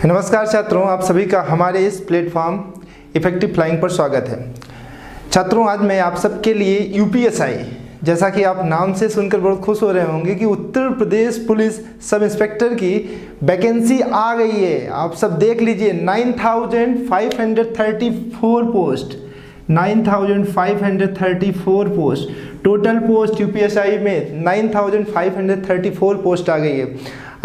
नमस्कार छात्रों, आप सभी का हमारे इस प्लेटफॉर्म इफेक्टिव फ्लाइंग पर स्वागत है। छात्रों, आज मैं आप सबके लिए यूपीएसआई, जैसा कि आप नाम से सुनकर बहुत खुश हो रहे होंगे कि Uttar Pradesh police sub inspector की वैकेंसी आ गई है। आप सब देख लीजिए, 9,534 post, 9,534 post total post UPSI में 9,534 पोस्ट आ गई है।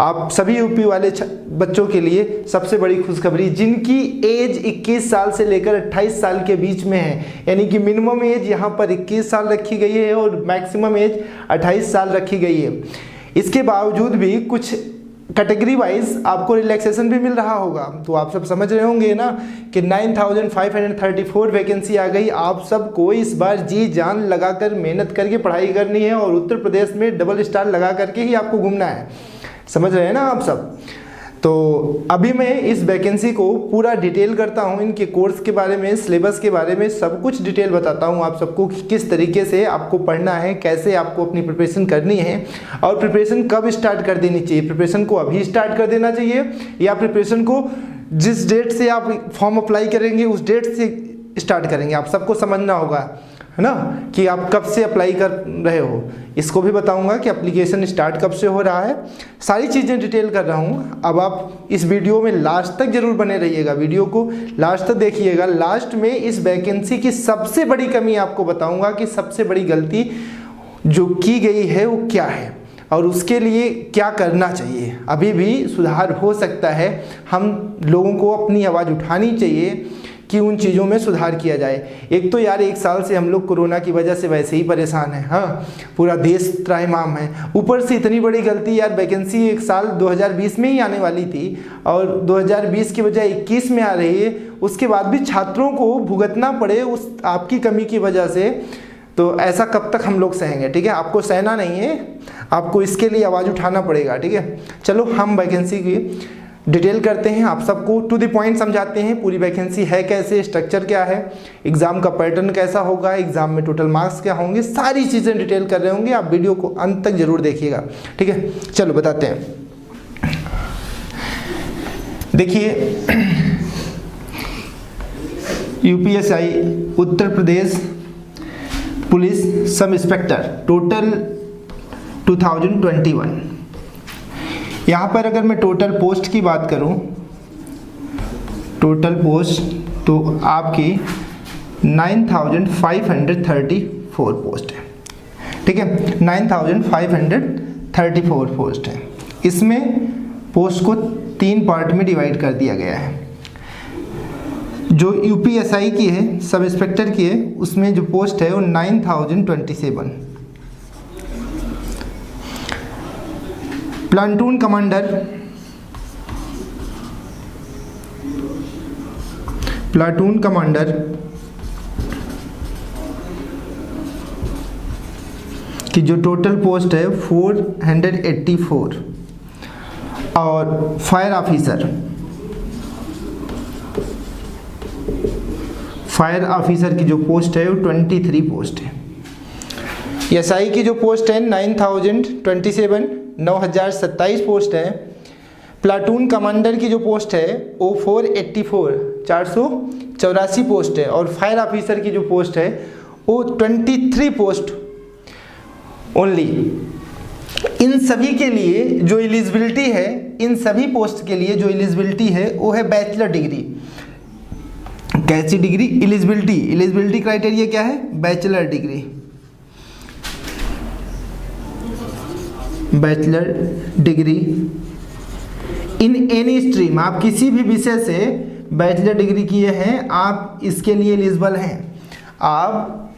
आप सभी यूपी वाले बच्चों के लिए सबसे बड़ी खुशखबरी, जिनकी एज 21 साल से लेकर 28 साल के बीच में है, यानी कि मिनिमम एज यहाँ पर 21 साल रखी गई है और मैक्सिमम एज 28 साल रखी गई है। इसके बावजूद भी कुछ कैटेगरी वाइज आपको रिलैक्सेशन भी मिल रहा होगा। तो आप सब समझ रहे होंगे ना कि 9,534 वैकेंसी आ गई। आप सबको इस बार जी जान लगाकर मेहनत करके पढ़ाई करनी है और उत्तर प्रदेश में डबल स्टार लगा करके ही आपको घूमना है। समझ रहे हैं ना आप सब? तो अभी मैं इस वैकेंसी को पूरा डिटेल करता हूँ, इनके कोर्स के बारे में, सिलेबस के बारे में सब कुछ डिटेल बताता हूँ आप सबको कि किस तरीके से आपको पढ़ना है, कैसे आपको अपनी प्रिपरेशन करनी है और प्रिपरेशन कब स्टार्ट कर देनी चाहिए। प्रिपरेशन को अभी स्टार्ट कर देना चाहिए या प्रिपरेशन को जिस डेट से आप फॉर्म अप्लाई करेंगे उस डेट से स्टार्ट करेंगे। आप सबको समझना होगा, है ना, कि आप कब से अप्लाई कर रहे हो। इसको भी बताऊंगा कि एप्लीकेशन स्टार्ट कब से हो रहा है। सारी चीज़ें डिटेल कर रहा हूँ। अब आप इस वीडियो में लास्ट तक जरूर बने रहिएगा, वीडियो को लास्ट तक देखिएगा। लास्ट में इस वैकेंसी की सबसे बड़ी कमी आपको बताऊंगा कि सबसे बड़ी गलती जो की गई है वो क्या है और उसके लिए क्या करना चाहिए। अभी भी सुधार हो सकता है, हम लोगों को अपनी आवाज़ उठानी चाहिए कि उन चीज़ों में सुधार किया जाए। एक तो यार 1 साल से हम लोग कोरोना की वजह से वैसे ही परेशान हैं, हाँ, पूरा देश त्राहिमाम है। ऊपर से इतनी बड़ी गलती, यार वैकेंसी 1 साल 2020 में ही आने वाली थी और 2020 की बजाय 21 में आ रही है। उसके बाद भी छात्रों को भुगतना पड़े उस आपकी कमी की वजह से, तो ऐसा कब तक हम लोग सहेंगे। ठीक है, आपको सहना नहीं है, आपको इसके लिए आवाज़ उठाना पड़ेगा। ठीक है, चलो हम वैकेंसी की डिटेल करते हैं, आप सबको टू द पॉइंट समझाते हैं। पूरी वैकेंसी है कैसे, स्ट्रक्चर क्या है, एग्जाम का पैटर्न कैसा होगा, एग्जाम में टोटल मार्क्स क्या होंगे, सारी चीज़ें डिटेल कर रहे होंगे। आप वीडियो को अंत तक जरूर देखिएगा। ठीक है, चलो बताते हैं। देखिए, UPSI Uttar Pradesh police sub inspector total 2021। यहाँ पर अगर मैं टोटल पोस्ट की बात करूँ, टोटल पोस्ट तो आपकी 9,534 पोस्ट है। ठीक है, 9,534 पोस्ट है। इसमें पोस्ट को 3 पार्ट में डिवाइड कर दिया गया है। जो यूपीएसआई की है, सब इंस्पेक्टर की है, उसमें जो पोस्ट है वो 9,027। प्लाटून कमांडर, प्लाटून कमांडर की जो टोटल पोस्ट है 484 और फायर ऑफिसर, फायर ऑफिसर की जो पोस्ट है वो 23 पोस्ट है। एसआई की जो पोस्ट है 9,027, 9,027 पोस्ट है। प्लाटून कमांडर की जो पोस्ट है वो 484, 484 पोस्ट है। और फायर ऑफिसर की जो पोस्ट है वो 23 पोस्ट ओनली। इन सभी के लिए जो एलिजिबिलिटी है, इन सभी पोस्ट के लिए जो एलिजिबिलिटी है वो है बैचलर डिग्री। कैसी डिग्री? एलिजिबिलिटी, एलिजिबिलिटी क्राइटेरिया क्या है? Bachelor degree, bachelor degree in any stream. आप किसी भी विषय से बैचलर डिग्री किए हैं, आप इसके लिए एलिजिबल हैं। आप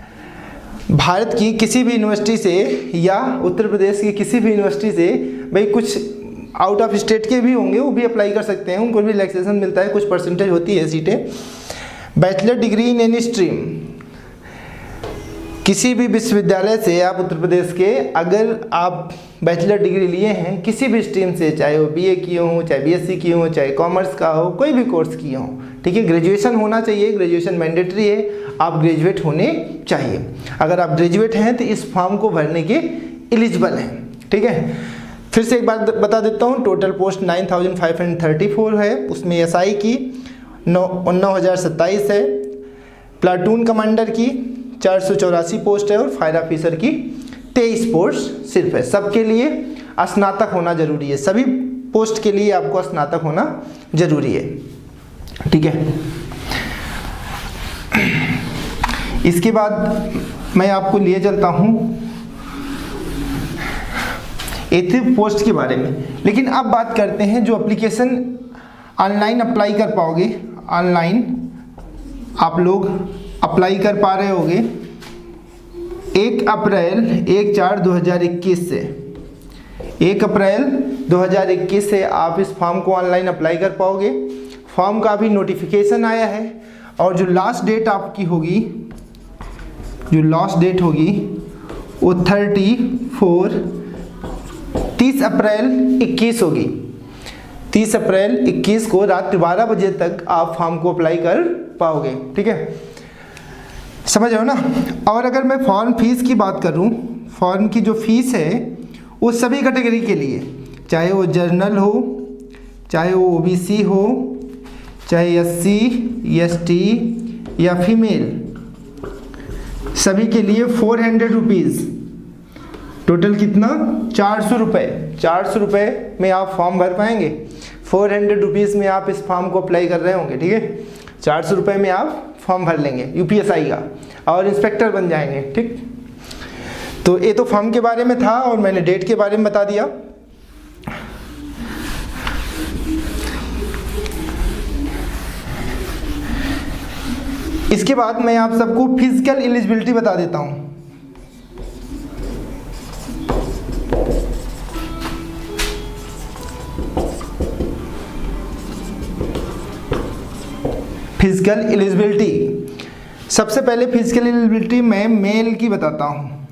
भारत की किसी भी यूनिवर्सिटी से या उत्तर प्रदेश की किसी भी यूनिवर्सिटी से, भाई कुछ आउट ऑफ स्टेट के भी होंगे, वो भी अप्लाई कर सकते हैं, उनको भी रिलैक्सेशन मिलता है, कुछ परसेंटेज होती है सीटें। Bachelor degree in any stream, किसी भी विश्वविद्यालय से आप उत्तर प्रदेश के अगर आप बैचलर डिग्री लिए हैं किसी भी स्ट्रीम से, चाहे वो बीए किए हों, चाहे बीएससी किए हों, चाहे कॉमर्स का हो, कोई भी कोर्स किए हों, ठीक है, ग्रेजुएशन होना चाहिए, ग्रेजुएशन मैंडेटरी है, आप ग्रेजुएट होने चाहिए। अगर आप ग्रेजुएट हैं तो इस फॉर्म को भरने के एलिजिबल हैं। ठीक है, फिर से एक बार बता देता हूँ, टोटल पोस्ट 9534 है, उसमें एसआई की 9,027 है, प्लाटून कमांडर की 484 पोस्ट है और फायर ऑफिसर की 23 पोस्ट सिर्फ है। सबके लिए स्नातक होना जरूरी है, सभी पोस्ट के लिए आपको स्नातक होना जरूरी है, ठीक है। इसके बाद मैं आपको लिए चलता हूँ एथिव पोस्ट के बारे में। लेकिन अब बात करते हैं जो एप्लीकेशन ऑनलाइन अप्लाई कर पाओगे, ऑनलाइन आप लोग अप्लाई कर पा रहे होगे 1 अप्रैल 1/4/2021 से। 1 अप्रैल 2021 से आप इस फॉर्म को ऑनलाइन अप्लाई कर पाओगे। फॉर्म का भी नोटिफिकेशन आया है और जो लास्ट डेट आपकी होगी, जो लास्ट डेट होगी वो 30 अप्रैल 21 होगी। 30 अप्रैल 21 को रात 12 बजे तक आप फॉर्म को अप्लाई कर पाओगे, ठीक है, समझ रहे हो ना। और अगर मैं फॉर्म फीस की बात करूं, फॉर्म की जो फीस है वो सभी कैटेगरी के लिए, चाहे वो जर्नल हो, चाहे वो ओबीसी हो, चाहे एससी, एसटी या फीमेल, सभी के लिए 400 रुपीज़। टोटल कितना? 400 रुपये। 400 रुपये में आप फॉर्म भर पाएंगे। 400 रुपीज़ में आप इस फॉर्म को अप्लाई कर रहे होंगे, ठीक है। 400 रुपये में आप फॉर्म भर लेंगे यूपीएसआई का और इंस्पेक्टर बन जाएंगे, ठीक। तो ये तो फॉर्म के बारे में था और मैंने डेट के बारे में बता दिया। इसके बाद मैं आप सबको फिजिकल एलिजिबिलिटी बता देता हूं। फिजिकल एलिजिबिलिटी, सबसे पहले फिजिकल एलिजिबिलिटी मैं मेल की बताता हूँ।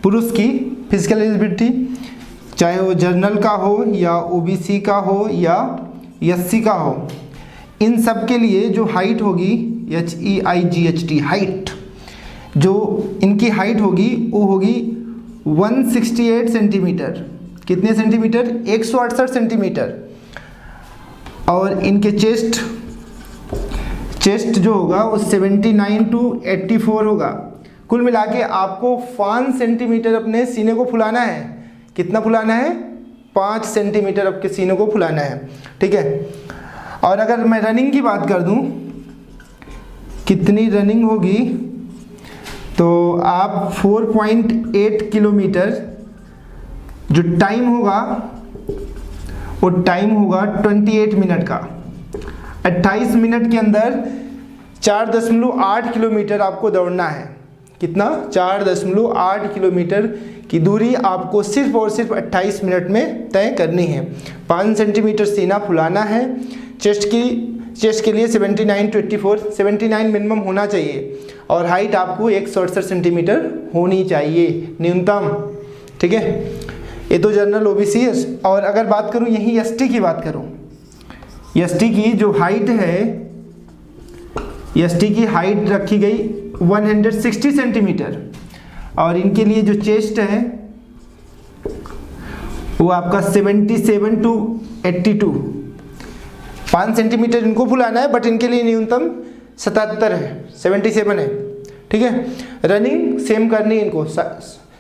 पुरुष की फिजिकल एलिजिबिलिटी, चाहे वो जर्नल का हो या ओबीसी का हो या एससी का हो, इन सब के लिए जो हाइट होगी HEIGHT हाइट, जो इनकी हाइट होगी वो होगी 168 सेंटीमीटर। कितने सेंटीमीटर? 168 सेंटीमीटर। और इनके चेस्ट जो होगा वो 79 to 84 होगा। कुल मिला के आपको 5 सेंटीमीटर अपने सीने को फुलाना है। कितना फुलाना है? 5 सेंटीमीटर आपके सीने को फुलाना है, ठीक है। और अगर मैं रनिंग की बात कर दूं, कितनी रनिंग होगी, तो आप 4.8 किलोमीटर जो टाइम होगा वो टाइम होगा 28 मिनट का। 28 मिनट के अंदर 4.8 किलोमीटर आपको दौड़ना है। कितना? 4.8 किलोमीटर की दूरी आपको सिर्फ और सिर्फ 28 मिनट में तय करनी है। 5 सेंटीमीटर सीना फुलाना है। चेस्ट के लिए 79 to 84, 79 मिनिमम होना चाहिए और हाइट आपको 168 सेंटीमीटर होनी चाहिए न्यूनतम, ठीक है। ये तो जनरल ओबीसी है। और अगर बात करूँ यही एसटी की बात करूँ, एसटी की जो हाइट है, एसटी की हाइट रखी गई 160 सेंटीमीटर और इनके लिए जो चेस्ट है वो आपका 77 to 82, 5 सेंटीमीटर इनको फुलाना है, बट इनके लिए न्यूनतम 77 है, 77 है, ठीक है। रनिंग सेम करनी है इनको,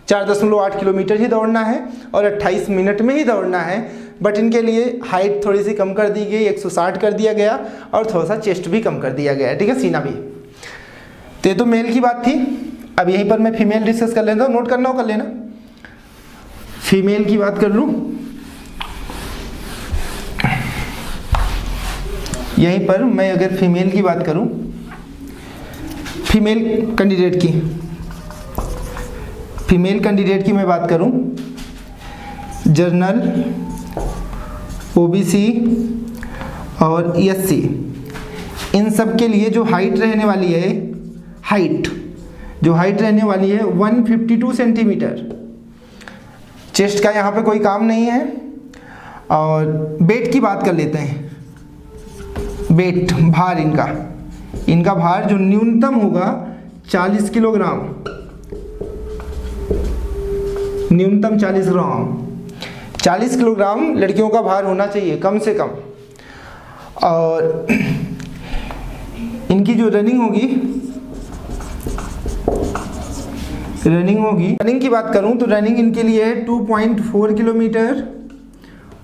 4.8 किलोमीटर ही दौड़ना है और 28 मिनट में ही दौड़ना है, बट इनके लिए हाइट थोड़ी सी कम कर दी गई, 160 कर दिया गया और थोड़ा सा चेस्ट भी कम कर दिया गया है, ठीक है, सीना भी। तो मेल की बात थी। अब यहीं पर मैं फीमेल डिस्कस कर लेता हूँ, नोट करना हो कर लेना। फीमेल की बात कर लूँ, यहीं पर मैं अगर फीमेल की बात करूँ, फीमेल कैंडिडेट की मैं बात करूँ, जर्नल, ओबीसी और एससी, इन सब के लिए जो हाइट रहने वाली है, जो हाइट रहने वाली है 152 सेंटीमीटर। चेस्ट का यहाँ पे कोई काम नहीं है। और वेट की बात कर लेते हैं। वेट, भार, इनका भार जो न्यूनतम होगा 40 किलोग्राम, न्यूनतम 40 ग्राम। 40 किलोग्राम लड़कियों का भार होना चाहिए कम से कम। और इनकी जो रनिंग होगी, रनिंग की बात करूं तो रनिंग इनके लिए है 2.4 किलोमीटर,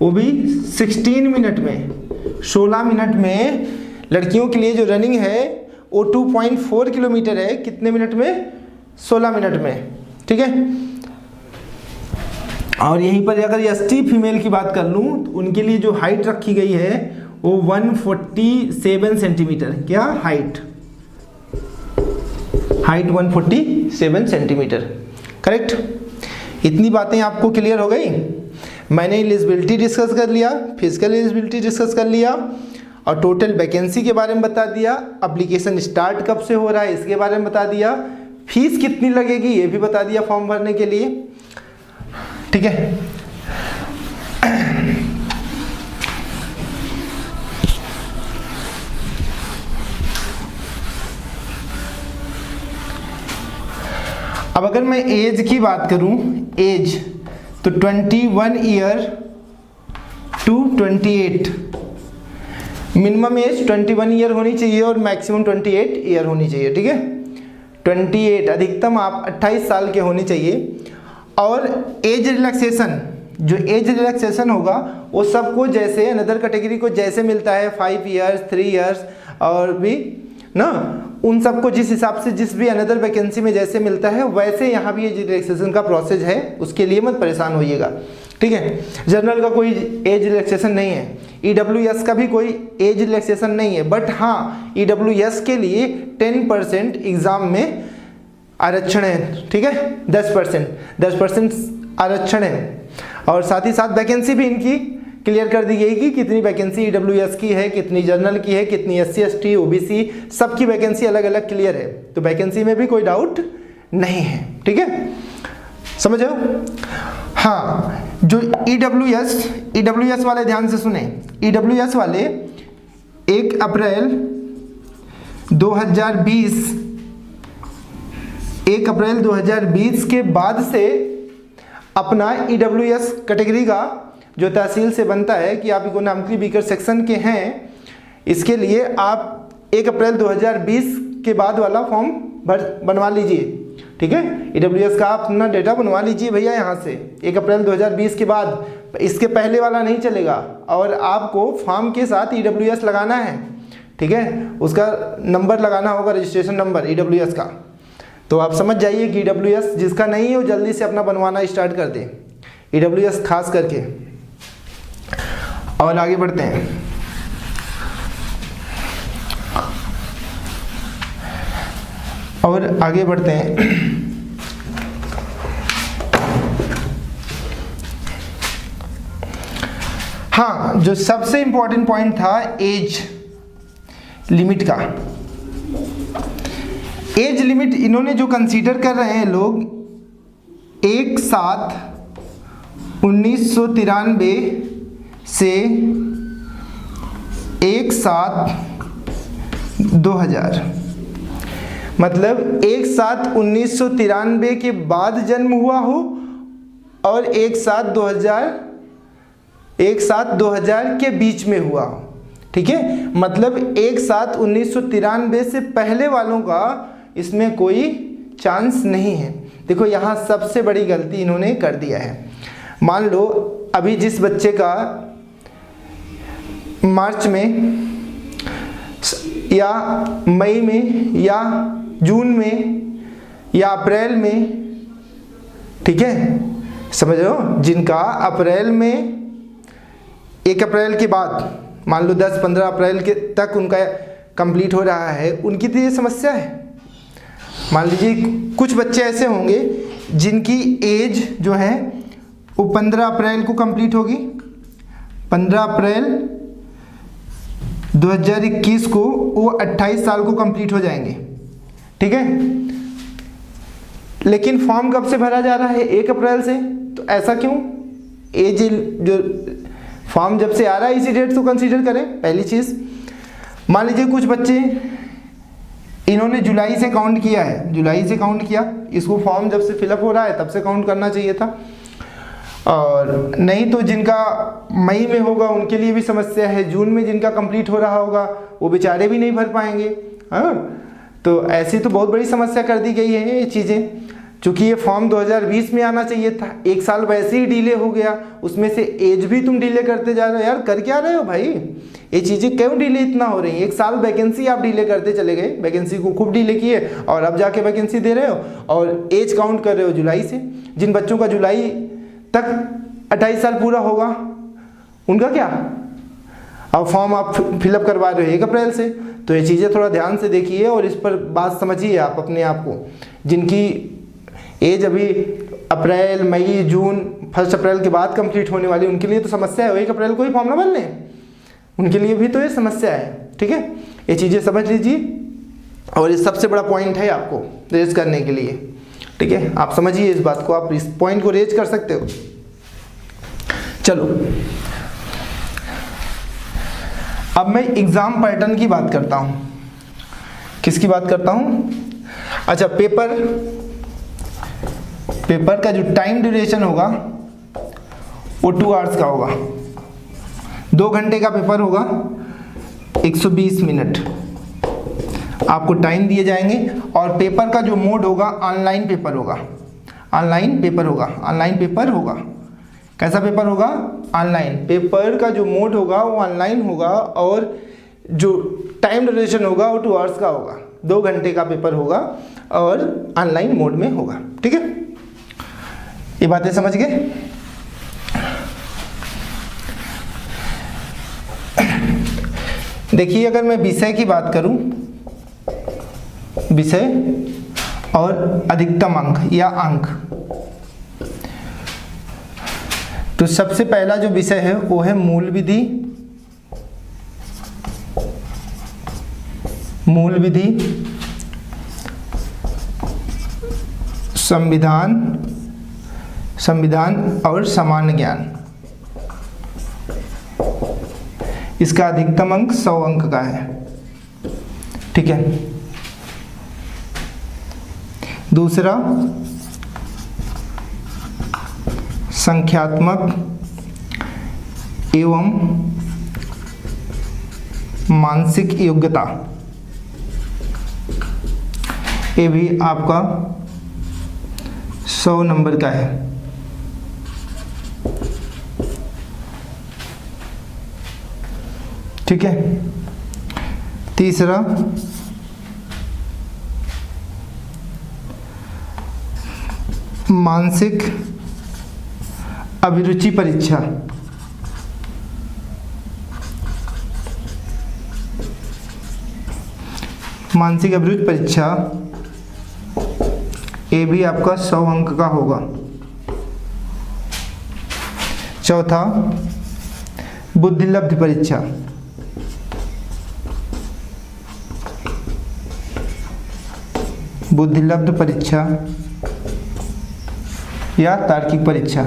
वो भी 16 मिनट में, 16 मिनट में। लड़कियों के लिए जो रनिंग है वो 2.4 किलोमीटर है, कितने मिनट में? 16 मिनट में, ठीक है। और यहीं पर अगर एसटी फीमेल की बात कर लूँ तो उनके लिए जो हाइट रखी गई है वो 147 सेंटीमीटर। क्या हाइट? 147 centimetre, correct. इतनी बातें आपको क्लियर हो गई। मैंने एलिजिबिलिटी डिस्कस कर लिया, फिजिकल एलिजिबिलिटी डिस्कस कर लिया, और टोटल वैकेंसी के बारे में बता दिया, एप्लीकेशन स्टार्ट कब से हो रहा है इसके बारे में बता दिया, फीस कितनी लगेगी ये भी बता दिया फॉर्म भरने के लिए, ठीक है। अब अगर मैं एज की बात करूं, एज तो 21 year to 28, minimum age 21 year होनी चाहिए और मैक्सिमम 28 ईयर होनी चाहिए, ठीक है। 28, अधिकतम आप 28 साल के होने चाहिए। और एज रिलैक्सेशन, जो एज रिलैक्सेशन होगा वो सबको जैसे अनदर कैटेगरी को जैसे मिलता है 5 ईयर्स 3 ईयर्स और भी ना, उन सबको जिस हिसाब से जिस भी अनदर वैकेंसी में जैसे मिलता है वैसे यहाँ भी एज रिलैक्सेशन का प्रोसेस है, उसके लिए मत परेशान होइएगा, ठीक है। जनरल का कोई एज रिलैक्सेशन नहीं है, ईडब्ल्यूएस का भी कोई एज रिलैक्सेशन नहीं है, बट हाँ ईडब्ल्यूएस के लिए 10% एग्जाम में आरक्षण है, ठीक है। 10% आरक्षण है। और साथ ही साथ वैकेंसी भी इनकी क्लियर कर दी गई कि कितनी वैकेंसी ईडब्ल्यूएस की है, कितनी जनरल की है, कितनी एससी एसटी ओबीसी, सबकी वैकेंसी अलग अलग क्लियर है। तो वैकेंसी में भी कोई डाउट नहीं है, ठीक है, समझ रहे हो। हाँ, जो ईडब्ल्यूएस वाले ध्यान से सुने, ईडब्ल्यूएस वाले 1 अप्रैल 2020 के बाद से अपना ईडब्ल्यूएस कैटेगरी का जो तहसील से बनता है कि आप इकोनॉमिकली वीकर सेक्शन के हैं, इसके लिए आप 1 अप्रैल 2020 के बाद वाला फॉर्म बनवा लीजिए, ठीक है। ईडब्ल्यूएस का आप अपना डेटा बनवा लीजिए भैया यहाँ से 1 अप्रैल 2020 के बाद, इसके पहले वाला नहीं चलेगा। और आपको फॉर्म के साथ ईडब्ल्यूएस लगाना है, ठीक है, उसका नंबर लगाना होगा, रजिस्ट्रेशन नंबर ईडब्ल्यूएस का। तो आप समझ जाइए कि ईडब्ल्यूएस जिसका नहीं है वो जल्दी से अपना बनवाना स्टार्ट कर दे, ईडब्ल्यूएस खास करके। और आगे बढ़ते हैं। हाँ, जो सबसे इंपॉर्टेंट पॉइंट था एज लिमिट का। एज लिमिट इन्होंने जो कंसीडर कर रहे हैं लोग, 1/7/1993 से 1/7/2000, मतलब 1/7/1993 के बाद जन्म हुआ हो और 1/7/2000 के बीच में हुआ हो, ठीक है। मतलब 1/7/1993 से पहले वालों का इसमें कोई चांस नहीं है। देखो यहाँ सबसे बड़ी गलती इन्होंने कर दिया है। मान लो अभी जिस बच्चे का मार्च में या मई में या जून में या अप्रैल में, ठीक है, समझ रहे हो, जिनका अप्रैल में 1 अप्रैल के बाद मान लो 10-15 अप्रैल के तक उनका कंप्लीट हो रहा है, उनकी तो ये समस्या है। मान लीजिए कुछ बच्चे ऐसे होंगे जिनकी एज जो है वो 15 अप्रैल को कंप्लीट होगी, 15 अप्रैल 2021 को वो 28 साल को कंप्लीट हो जाएंगे, ठीक है। लेकिन फॉर्म कब से भरा जा रहा है? 1 अप्रैल से। तो ऐसा क्यों? एज जो फॉर्म जब से आ रहा है इसी डेट को कंसीडर करें। पहली चीज़, मान लीजिए कुछ बच्चे इन्होंने जुलाई से काउंट किया है, जुलाई से काउंट किया, इसको फॉर्म जब से फिलअप हो रहा है तब से काउंट करना चाहिए था। और नहीं तो जिनका मई में होगा उनके लिए भी समस्या है, जून में जिनका कंप्लीट हो रहा होगा वो बेचारे भी नहीं भर पाएंगे। हाँ, तो ऐसी तो बहुत बड़ी समस्या कर दी गई है ये चीज़ें। चूँकि ये फॉर्म 2020 में आना चाहिए था, 1 साल वैसे ही डिले हो गया, उसमें से एज भी तुम डिले करते जा रहे हो। यार कर क्या रहे हो भाई, ये चीज़ें क्यों डिले इतना हो रही हैं? 1 साल वैकेंसी आप डिले करते चले गए, वैकेंसी को खूब डिले किए और अब जाके वैकेंसी दे रहे हो और एज काउंट कर रहे हो जुलाई से। जिन बच्चों का जुलाई तक 28 साल पूरा होगा उनका क्या? अब फॉर्म आप फिलअप करवा रहे हो 1 अप्रैल से। तो ये चीज़ें थोड़ा ध्यान से देखिए और इस पर बात समझिए आप अपने आप को। जिनकी एज अभी अप्रैल, मई, जून, 1 अप्रैल के बाद कंप्लीट होने वाली, उनके लिए तो समस्या है, 1 अप्रैल को ही फॉर्म ना भर लें, उनके लिए भी तो ये समस्या है। ठीक है, ये चीज़ें समझ लीजिए और ये सबसे बड़ा पॉइंट है आपको रेज करने के लिए। ठीक है, आप समझिए इस बात को, आप इस पॉइंट को रेज कर सकते हो। चलो अब मैं एग्जाम पैटर्न की बात करता हूं। किसकी बात करता हूं? अच्छा, पेपर का जो टाइम ड्यूरेशन होगा वो 2 आवर्स का होगा। 2 घंटे का पेपर होगा, 120 मिनट आपको टाइम दिए जाएंगे। और पेपर का जो मोड होगा ऑनलाइन पेपर होगा। ऑनलाइन पेपर होगा। कैसा पेपर होगा? ऑनलाइन। पेपर का जो मोड होगा वो ऑनलाइन होगा और जो टाइम ड्यूरेशन होगा वो 2 आवर्स का होगा। 2 घंटे का पेपर होगा और ऑनलाइन मोड में होगा। ठीक है, ये बातें समझ गए? देखिए, अगर मैं विषय की बात करूं, विषय और अधिकतम अंक या अंक, तो सबसे पहला जो विषय है वो है मूल विधि। संविधान और सामान्य ज्ञान। इसका अधिकतम अंक 100 अंक का है। ठीक है, दूसरा संख्यात्मक एवं मानसिक योग्यता, ये भी आपका 100 नंबर का है। ठीक है, तीसरा मानसिक अभिरुचि परीक्षा। मानसिक अभिरुचि परीक्षा ये भी आपका 100 अंक का होगा। चौथा बुद्धिलब्ध परीक्षा। बुद्धिलब्ध परीक्षा या तार्किक परीक्षा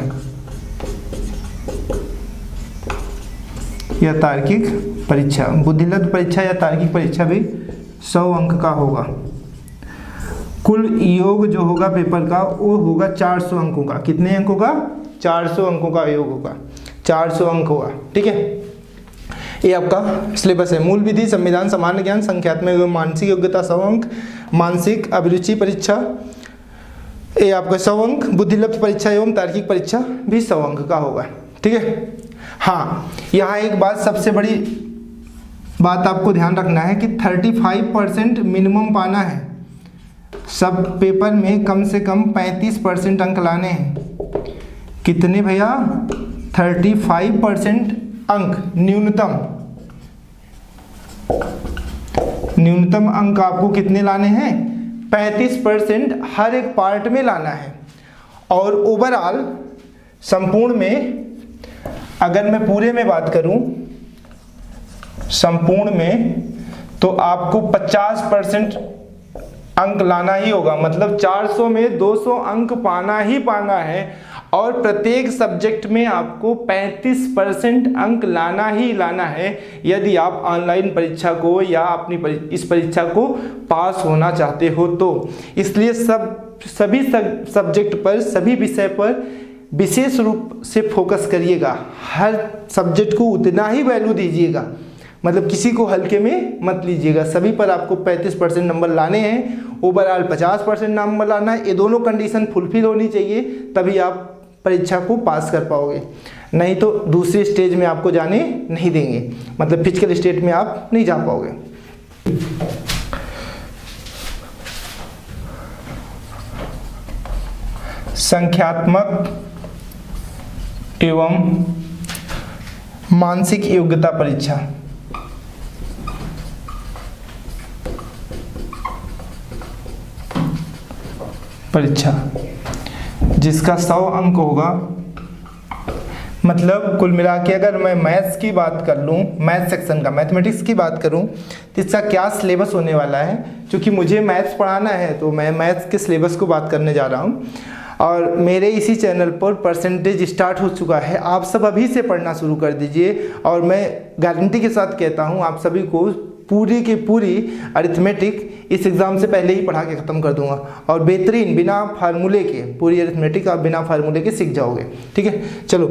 बुद्धिलब्ध परीक्षा या तार्किक परीक्षा भी 100 अंक का होगा। कुल योग जो होगा पेपर का वो होगा 400 अंकों का। कितने अंकों का? 400 अंकों का योग होगा, 400 अंक होगा। ठीक है, ये आपका सिलेबस है। मूल विधि, संविधान, सामान्य ज्ञान, संख्यात्मक एवं मानसिक योग्यता 100 अंक, मानसिक अभिरुचि परीक्षा ये आपका 100 अंक, बुद्धिलब्ध परीक्षा एवं तार्किक परीक्षा भी 100 अंक का होगा। ठीक है, हाँ, यहाँ एक बात, सबसे बड़ी बात आपको ध्यान रखना है कि 35% मिनिमम पाना है। सब पेपर में कम से कम 35% अंक लाने हैं। कितने भैया? 35% अंक न्यूनतम अंक आपको कितने लाने हैं? 35% हर एक पार्ट में लाना है। और ओवरऑल संपूर्ण में, अगर मैं पूरे में बात करूं, संपूर्ण में तो आपको 50% अंक लाना ही होगा। मतलब 400 में 200 अंक पाना ही पाना है और प्रत्येक सब्जेक्ट में आपको 35% अंक लाना ही लाना है यदि आप ऑनलाइन परीक्षा को या अपनी इस परीक्षा को पास होना चाहते हो तो। इसलिए सभी सब्जेक्ट पर, सभी विषय पर विशेष रूप से फोकस करिएगा, हर सब्जेक्ट को उतना ही वैल्यू दीजिएगा, मतलब किसी को हल्के में मत लीजिएगा। सभी पर आपको 35% नंबर लाने हैं, ओवरऑल 50% नंबर लाना है। ये दोनों कंडीशन फुलफिल होनी चाहिए, तभी आप परीक्षा को पास कर पाओगे, नहीं तो दूसरी स्टेज में आपको जाने नहीं देंगे, मतलब फिजिकल स्टेट में आप नहीं जा पाओगे। संख्यात्मक एवं मानसिक योग्यता परीक्षा जिसका 100 अंक होगा। मतलब कुल मिला के अगर मैं मैथ्स की बात कर लूँ, मैथ सेक्शन का, मैथमेटिक्स की बात करूँ तो इसका क्या सिलेबस होने वाला है, क्योंकि मुझे मैथ्स पढ़ाना है तो मैं मैथ्स के सिलेबस को बात करने जा रहा हूँ। और मेरे इसी चैनल पर परसेंटेज स्टार्ट हो चुका है, आप सब अभी से पढ़ना शुरू कर दीजिए। और मैं गारंटी के साथ कहता हूँ आप सभी को पूरी की पूरी अरिथमेटिक इस एग्ज़ाम से पहले ही पढ़ा के ख़त्म कर दूंगा, और बेहतरीन बिना फार्मूले के पूरी अरिथमेटिक आप बिना फार्मूले के सीख जाओगे। ठीक है, चलो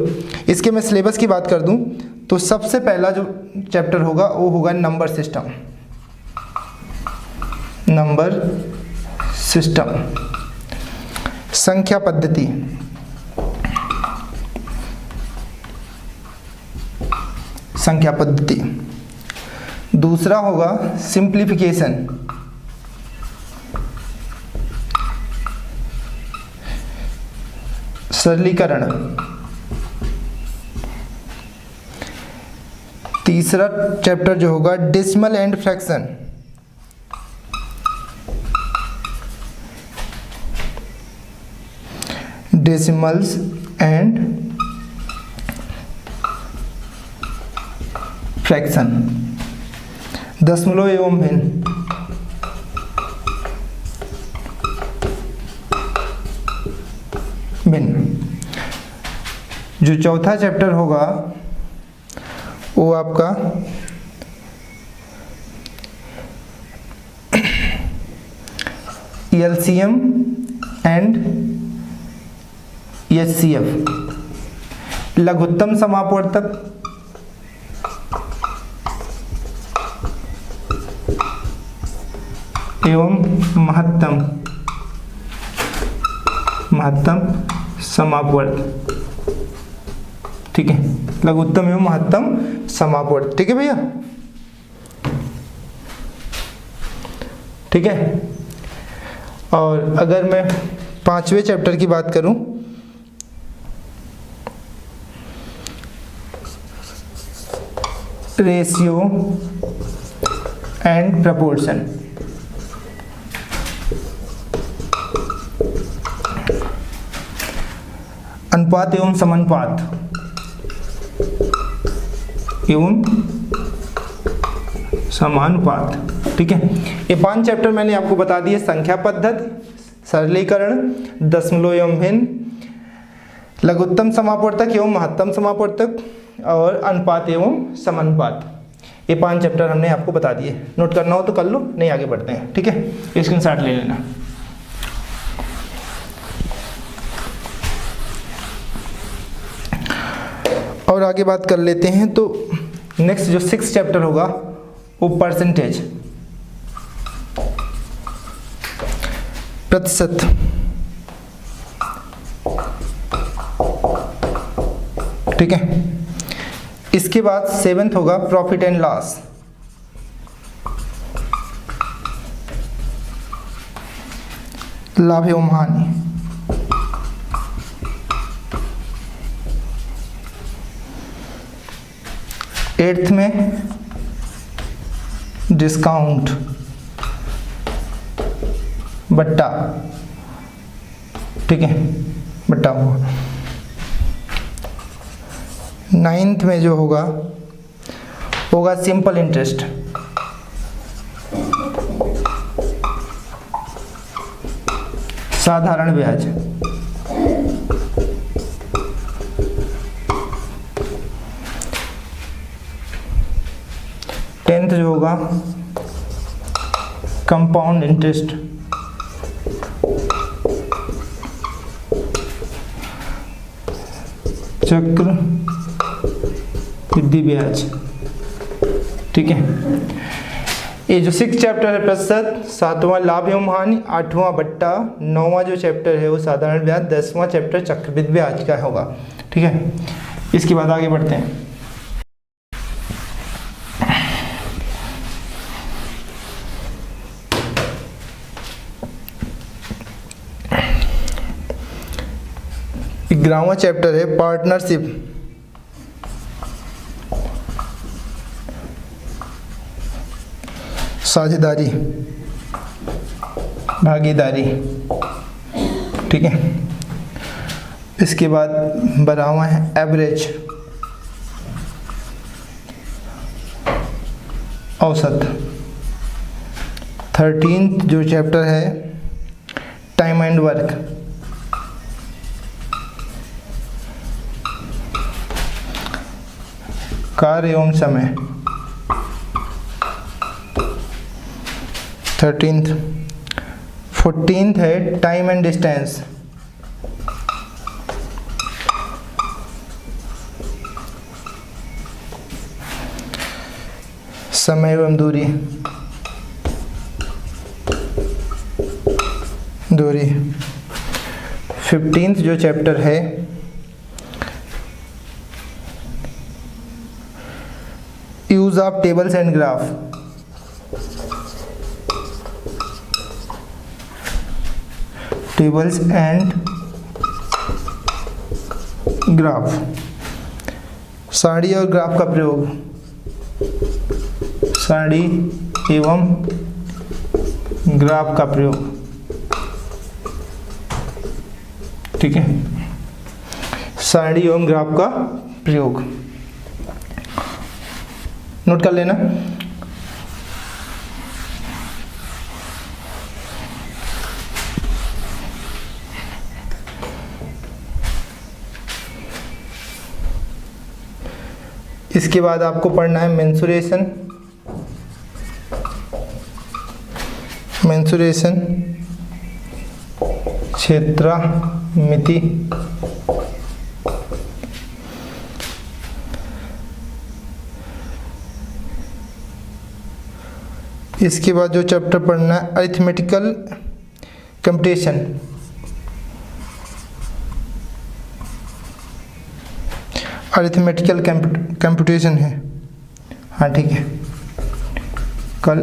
इसके मैं सिलेबस की बात कर दूं तो सबसे पहला जो चैप्टर होगा वो होगा नंबर सिस्टम। नंबर सिस्टम, संख्या पद्धति, संख्या पद्धति। दूसरा होगा सिंप्लीफिकेशन, सरलीकरण। तीसरा चैप्टर जो होगा decimal and fraction, decimals and fraction, दशमलव एवं भिन्न। जो चौथा चैप्टर होगा वो आपका एलसीएम एंड एचसीएफ, लघुत्तम समापवर्तक, एवं महत्तम समापवर्त। ठीक है, लघुत्तम एवं महत्तम समापवर्त। ठीक है भैया, ठीक है। और अगर मैं 5वें चैप्टर की बात करूं, रेशियो एंड प्रपोर्शन, अनुपात एवं समानुपात एवं समानुपात। ठीक है, ये 5 चैप्टर मैंने आपको बता दिए। संख्या पद्धति, सरलीकरण, दशमलव एवं भिन्न, लघुत्तम समापवर्तक एवं महत्तम समापवर्तक और अनुपात एवं समानुपात। ये 5 चैप्टर हमने आपको बता दिए। नोट करना हो तो कर लो, नहीं आगे बढ़ते हैं। ठीक है, स्क्रीनशॉट ले लेना। और आगे बात कर लेते हैं। तो नेक्स्ट जो 6 चैप्टर होगा वो परसेंटेज, प्रतिशत। ठीक है, इसके बाद 7th होगा प्रॉफिट एंड लॉस, लाभ एवं हानि। 8th में डिस्काउंट, बट्टा। ठीक है, बट्टा हुआ। 9th में जो होगा सिंपल इंटरेस्ट, साधारण ब्याज। 10th जो होगा कंपाउंड इंटरेस्ट, चक्र वृद्धि ब्याज। ठीक है, ये जो 6 चैप्टर है प्रतिशत, 7वां लाभ एवं हानि, 8वां बट्टा, 9वां जो चैप्टर है वो साधारण ब्याज, 10वां चैप्टर चक्रवृद्धि ब्याज का होगा। ठीक है, इसके बाद आगे बढ़ते हैं। 11वां चैप्टर है पार्टनरशिप, साझेदारी, भागीदारी। ठीक है, इसके बाद 12वां है एवरेज, औसत। 13th जो चैप्टर है टाइम एंड वर्क, कार्य एवं समय। 13th। 14th है टाइम एंड डिस्टेंस, समय एवं दूरी, दूरी। 15th जो चैप्टर है use of tables and graph, tables and graph, सारणी और ग्राफ का प्रयोग, सारणी एवं ग्राफ का प्रयोग। ठीक है, सारणी एवं ग्राफ का प्रयोग नोट कर लेना। इसके बाद आपको पढ़ना है मेंसुरेशन, मेंसुरेशन, क्षेत्रमिति, इसके बाद जो चैप्टर पढ़ना है अरिथमेटिकल कंप्यूटेशन, अरिथमेटिकल कंप्यूटेशन है। हाँ ठीक है, कल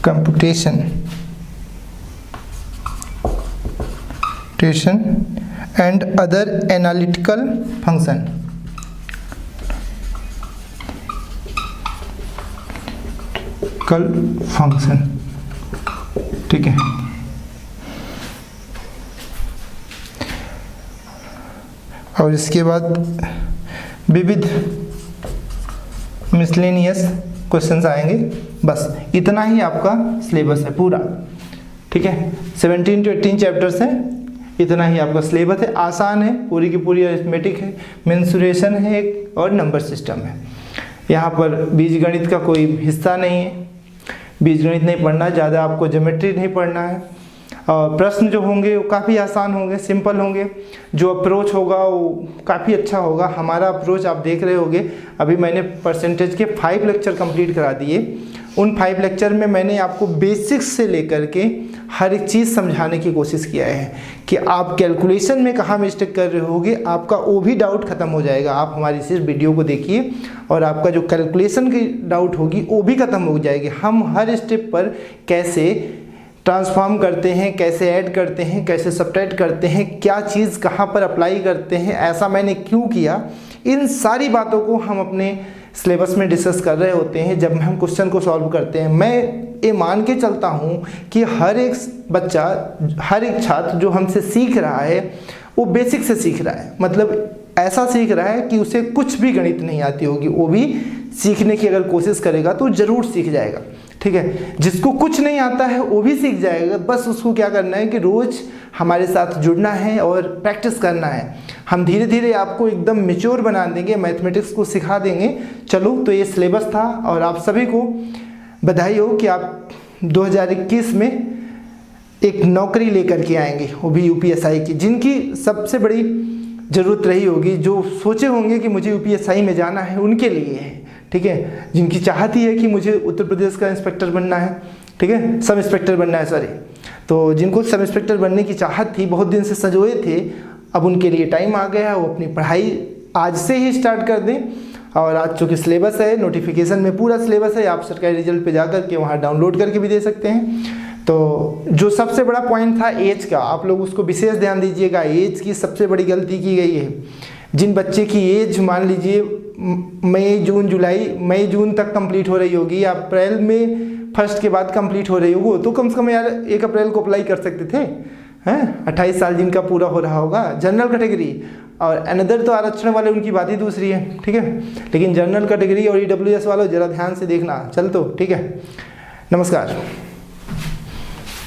computation and other analytical function. कल फंक्शन। ठीक है, और इसके बाद विविध मिसलेनियस क्वेश्चंस आएंगे। बस इतना ही आपका सिलेबस है पूरा। ठीक है, 17 to 18 चैप्टर्स हैं, इतना ही आपका सिलेबस है। आसान है, पूरी की पूरी अरिथमेटिक है, मेंसुरेशन है एक, और नंबर सिस्टम है। यहाँ पर बीजगणित का कोई हिस्सा नहीं है, बीजगणित नहीं पढ़ना, ज़्यादा आपको ज्योमेट्री नहीं पढ़ना है। और प्रश्न जो होंगे वो काफ़ी आसान होंगे, सिंपल होंगे। जो अप्रोच होगा वो काफ़ी अच्छा होगा। हमारा अप्रोच आप देख रहे होंगे, अभी मैंने परसेंटेज के 5 लेक्चर कंप्लीट करा दिए। उन 5 लेक्चर में मैंने आपको बेसिक्स से लेकर के हर एक चीज़ समझाने की कोशिश किया है कि आप कैलकुलेशन में कहाँ मिस्टेक कर रहे होगे, आपका वो भी डाउट ख़त्म हो जाएगा। आप हमारी सिर्फ वीडियो को देखिए और आपका जो कैलकुलेशन की डाउट होगी वो भी ख़त्म हो जाएगी। हम हर स्टेप पर कैसे ट्रांसफॉर्म करते हैं, कैसे ऐड करते हैं, कैसे सब्ट्रैक्ट करते हैं, क्या चीज़ कहाँ पर अप्लाई करते हैं, ऐसा मैंने क्यों किया, इन सारी बातों को हम अपने सिलेबस में डिस्कस कर रहे होते हैं जब हम क्वेश्चन को सॉल्व करते हैं। मैं ये मान के चलता हूँ कि हर एक बच्चा, हर एक छात्र जो हमसे सीख रहा है वो बेसिक से सीख रहा है, मतलब ऐसा सीख रहा है कि उसे कुछ भी गणित नहीं आती होगी, वो भी सीखने की अगर कोशिश करेगा तो ज़रूर सीख जाएगा। ठीक है, जिसको कुछ नहीं आता है वो भी सीख जाएगा। बस उसको क्या करना है कि रोज़ हमारे साथ जुड़ना है और प्रैक्टिस करना है। हम धीरे धीरे आपको एकदम मैच्योर बना देंगे, मैथमेटिक्स को सिखा देंगे। चलो, तो ये सिलेबस था और आप सभी को बधाई हो कि आप 2021 में एक नौकरी लेकर के आएंगे, वो भी यूपीएसआई की, जिनकी सबसे बड़ी ज़रूरत रही होगी, जो सोचे होंगे कि मुझे यूपीएसआई में जाना है, उनके लिए है, ठीक है। जिनकी चाहत ही है कि मुझे उत्तर प्रदेश का इंस्पेक्टर बनना है, ठीक है, सब इंस्पेक्टर बनना है, सॉरी, तो जिनको सब इंस्पेक्टर बनने की चाहत थी, बहुत दिन से संजोए थे, अब उनके लिए टाइम आ गया, वो अपनी पढ़ाई आज से ही स्टार्ट कर दें। और आज चूँकि सिलेबस है, नोटिफिकेशन में पूरा सिलेबस है, आप सरकारी रिजल्ट पे जा कर के वहाँ डाउनलोड करके भी दे सकते हैं। तो जो सबसे बड़ा पॉइंट था एज का, आप लोग उसको विशेष ध्यान दीजिएगा। एज की सबसे बड़ी गलती की गई है। जिन बच्चे की एज मान लीजिए मई जून तक कंप्लीट हो रही होगी, अप्रैल में फर्स्ट के बाद कंप्लीट हो रही होगी, तो कम से कम यार 1 अप्रैल को अप्लाई कर सकते थे, हैं। 28 साल जिनका पूरा हो रहा होगा, जनरल कैटेगरी और अनदर तो आरक्षण वाले उनकी बात ही दूसरी है, ठीक है। लेकिन जनरल कैटेगरी और ईडब्ल्यूएस वालों ज़रा ध्यान से देखना, चल तो ठीक है। नमस्कार,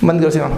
बंद करो सेवा।